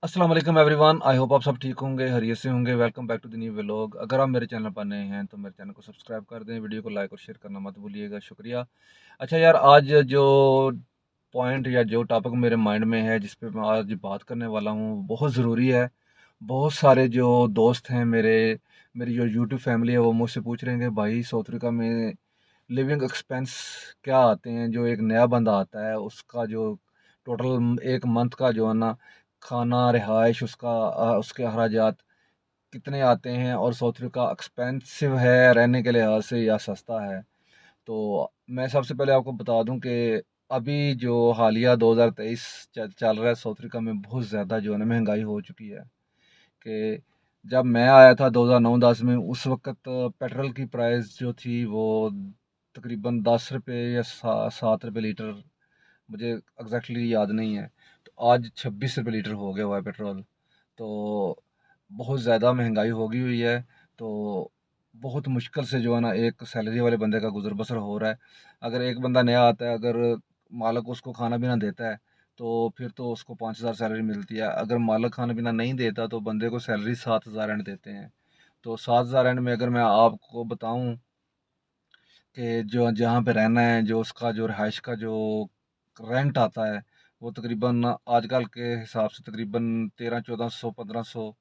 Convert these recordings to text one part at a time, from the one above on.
अस्सलाम वालेकुम everyone. I hope आप सब ठीक होंगे, खैरियत से होंगे। Welcome back to the new vlog. अगर आप मेरे चैनल पर नए हैं तो मेरे चैनल को सब्सक्राइब कर दें, वीडियो को लाइक और शेयर करना मत भूलिएगा, शुक्रिया। अच्छा यार, आज जो पॉइंट या जो टॉपिक मेरे माइंड में है, जिस पे मैं आज बात करने वाला हूँ, बहुत ज़रूरी है। बहुत सारे जो दोस्त हैं मेरी जो यूट्यूब फैमिली है, वो मुझसे पूछ रहे हैं कि भाई साउथ अफ्रीका में लिविंग एक्सपेंस क्या आते हैं। जो एक नया बंदा आता है उसका जो टोटल एक मंथ का जो है ना, खाना, रिहाइश, उसके अखराजात कितने आते हैं, और साउथ अफ्रीका एक्सपेंसिव है रहने के लिहाज से या सस्ता है। तो मैं सबसे पहले आपको बता दूं कि अभी जो हालिया 2023 चल रहा है, साउथ अफ्रीका में बहुत ज़्यादा जो है ना महंगाई हो चुकी है। कि जब मैं आया था 2009-10 में, उस वक़्त पेट्रोल की प्राइस जो थी वो तकरीबन ₹10 या सा ₹7 लीटर, मुझे एग्ज़ैक्टली याद नहीं है। तो आज ₹26 लीटर हो गया हुआ है पेट्रोल। तो बहुत ज़्यादा महंगाई हो गई हुई है। तो बहुत मुश्किल से जो है ना एक सैलरी वाले बंदे का गुज़र-बसर हो रहा है। अगर एक बंदा नया आता है, अगर मालिक उसको खाना-पीना देता है, तो फिर तो उसको 5,000 सैलरी मिलती है। अगर मालिक खाना-पीना नहीं देता तो बंदे को सैलरी 7,000 एंड देते हैं। तो 7,000 एंड में अगर मैं आपको बताऊँ कि जो जहाँ पे रहना है, जो उसका जो रिहाइश का जो रेंट आता है, वो तकरीबन आजकल के हिसाब से तकरीबन 1300-1400, 1500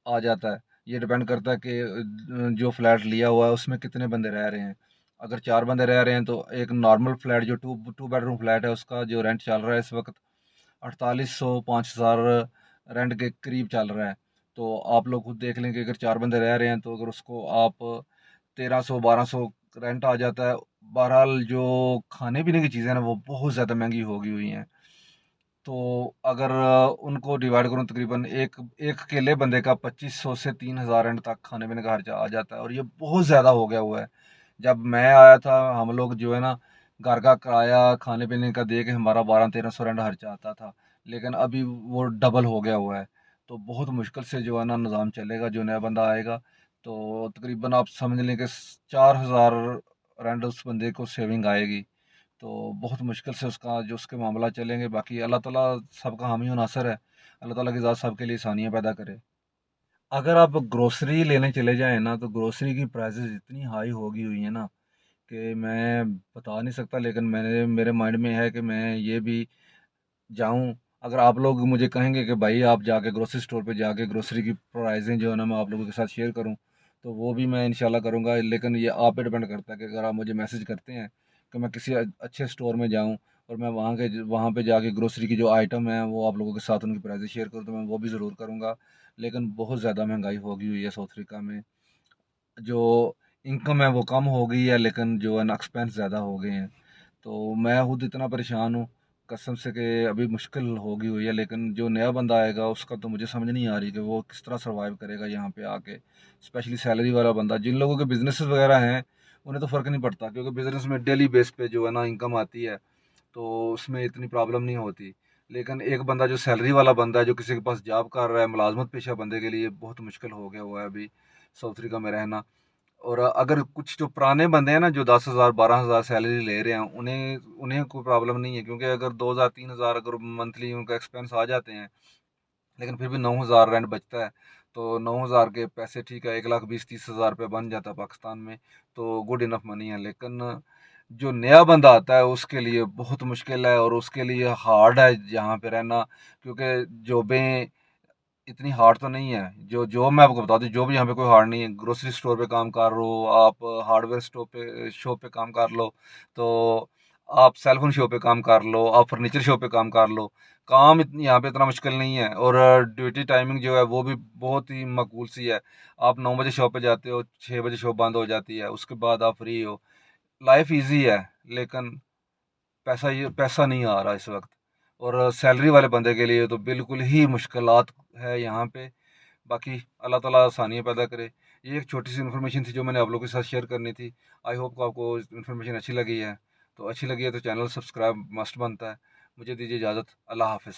आ जाता है। ये डिपेंड करता है कि जो फ्लैट लिया हुआ है उसमें कितने बंदे रह रहे हैं। अगर 4 बंदे रह रहे हैं तो एक नॉर्मल फ्लैट जो टू टू बेडरूम फ्लैट है, उसका जो रेंट चल रहा है इस वक़्त 4800 5000 रेंट के करीब चल रहा है। तो आप लोग खुद देख लें कि अगर 4 बंदे रह रहे हैं तो अगर उसको आप 1300 1200 रेंट आ जाता है। बहरहाल जो खाने-पीने की चीज़ें हैं ना, वो बहुत ज़्यादा महँगी हो गई हुई हैं। तो अगर उनको डिवाइड करूँ, तकरीबन एक एक अकेले बंदे का 2500 से 3000 एंड तक खाने-पीने का खर्चा आ जाता है, और ये बहुत ज़्यादा हो गया हुआ है। जब मैं आया था, हम लोग जो है ना, घर का किराया, खाने-पीने का दे के हमारा 1200-1300 रेंट खर्चा आता था। लेकिन अभी वो डबल हो गया हुआ है। तो बहुत मुश्किल से जो है ना निज़ाम चलेगा, जो नया बंदा आएगा। तो तकरीबन आप समझ लें कि 4000 रेंट उस बंदे को सेविंग आएगी। तो बहुत मुश्किल से उसका जो उसके मामला चलेंगे। बाकी अल्लाह ताला सबका हामी और नासर है। अल्लाह ताला की ज़ात सबके लिए आसानियाँ पैदा करे। अगर आप ग्रोसरी लेने चले जाएँ ना, तो ग्रोसरी की प्राइसेज़ इतनी हाई हो गई हुई हैं ना, कि मैं बता नहीं सकता। लेकिन मेरे माइंड में है कि मैं ये भी जाऊँ। अगर आप लोग मुझे कहेंगे कि भाई आप जाके ग्रोसरी स्टोर पे जाके ग्रोसरी की प्राइसें जो है ना मैं आप लोगों के साथ शेयर करूँ, तो वो भी मैं इंशाल्लाह करूँगा। लेकिन ये आप पे डिपेंड करता है कि अगर आप मुझे मैसेज करते हैं कि मैं किसी अच्छे स्टोर में जाऊँ, और मैं वहाँ पे जाके ग्रोसरी की जो आइटम है वो आप लोगों के साथ उनकी प्राइसें शेयर करूँ, तो मैं वो भी ज़रूर करूँगा। लेकिन बहुत ज़्यादा महंगाई हो गई हुई है साउथ अफ्रीका में। जो इनकम है वो कम हो गई है, लेकिन जो है ना एक्सपेंस ज़्यादा हो गए हैं। तो मैं खुद इतना परेशान हूँ कसम से, कि अभी मुश्किल हो गई हुई है। लेकिन जो नया बंदा आएगा उसका तो मुझे समझ नहीं आ रही कि वो किस तरह सर्वाइव करेगा यहाँ पे आके। स्पेशली सैलरी वाला बंदा, जिन लोगों के बिजनेसेस वगैरह हैं, उन्हें तो फ़र्क नहीं पड़ता, क्योंकि बिजनेस में डेली बेस पे जो है ना इनकम आती है, तो उसमें इतनी प्रॉब्लम नहीं होती। लेकिन एक बंदा जो सैलरी वाला बंदा है, जो किसी के पास जॉब कर रहा है, मुलाजमत पेशा बंदे के लिए बहुत मुश्किल हो गया हुआ है अभी साउथ अफ्रीका में रहना। और अगर कुछ जो पुराने बंदे हैं ना, जो 10,000 12,000 सैलरी ले रहे हैं, उन्हें उन्हें कोई प्रॉब्लम नहीं है, क्योंकि अगर 2,000 3,000 अगर मंथली उनका एक्सपेंस आ जाते हैं, लेकिन फिर भी 9,000 रेंट बचता है। तो 9,000 के पैसे, ठीक है, 1,20,30,000 रुपये बन जाता है पाकिस्तान में, तो गुड इनफ मनी है। लेकिन जो नया बंदा आता है उसके लिए बहुत मुश्किल है, और उसके लिए हार्ड है यहाँ पे रहना, क्योंकि जॉबें इतनी हार्ड तो नहीं है। जो जॉब मैं आपको बता दूं, जॉब यहाँ पे कोई हार्ड नहीं है। ग्रोसरी स्टोर पे काम कर लो आप, हार्डवेयर स्टोर पे शॉप पे काम कर लो, तो आप सेलफोन शॉप पे काम कर लो, आप फर्नीचर शॉप पे काम कर लो, काम इतनी यहाँ पे इतना मुश्किल नहीं है। और ड्यूटी टाइमिंग जो है वो भी बहुत ही मकबूल सी है। आप 9 बजे शॉप पे जाते हो, 6 बजे शॉप बंद हो जाती है, उसके बाद आप फ्री हो। लाइफ ईजी है, लेकिन पैसा नहीं आ रहा इस वक्त। और सैलरी वाले बंदे के लिए तो बिल्कुल ही मुश्किलात है यहाँ पे। बाकी अल्लाह ताला आसानियाँ पैदा करे। ये एक छोटी सी इन्फॉर्मेशन थी जो मैंने आप लोगों के साथ शेयर करनी थी। आई होप को आपको इन्फॉर्मेशन अच्छी लगी है। तो अच्छी लगी है तो चैनल सब्सक्राइब मस्ट बनता है। मुझे दीजिए इजाज़त। अल्लाह हाफ़िज़।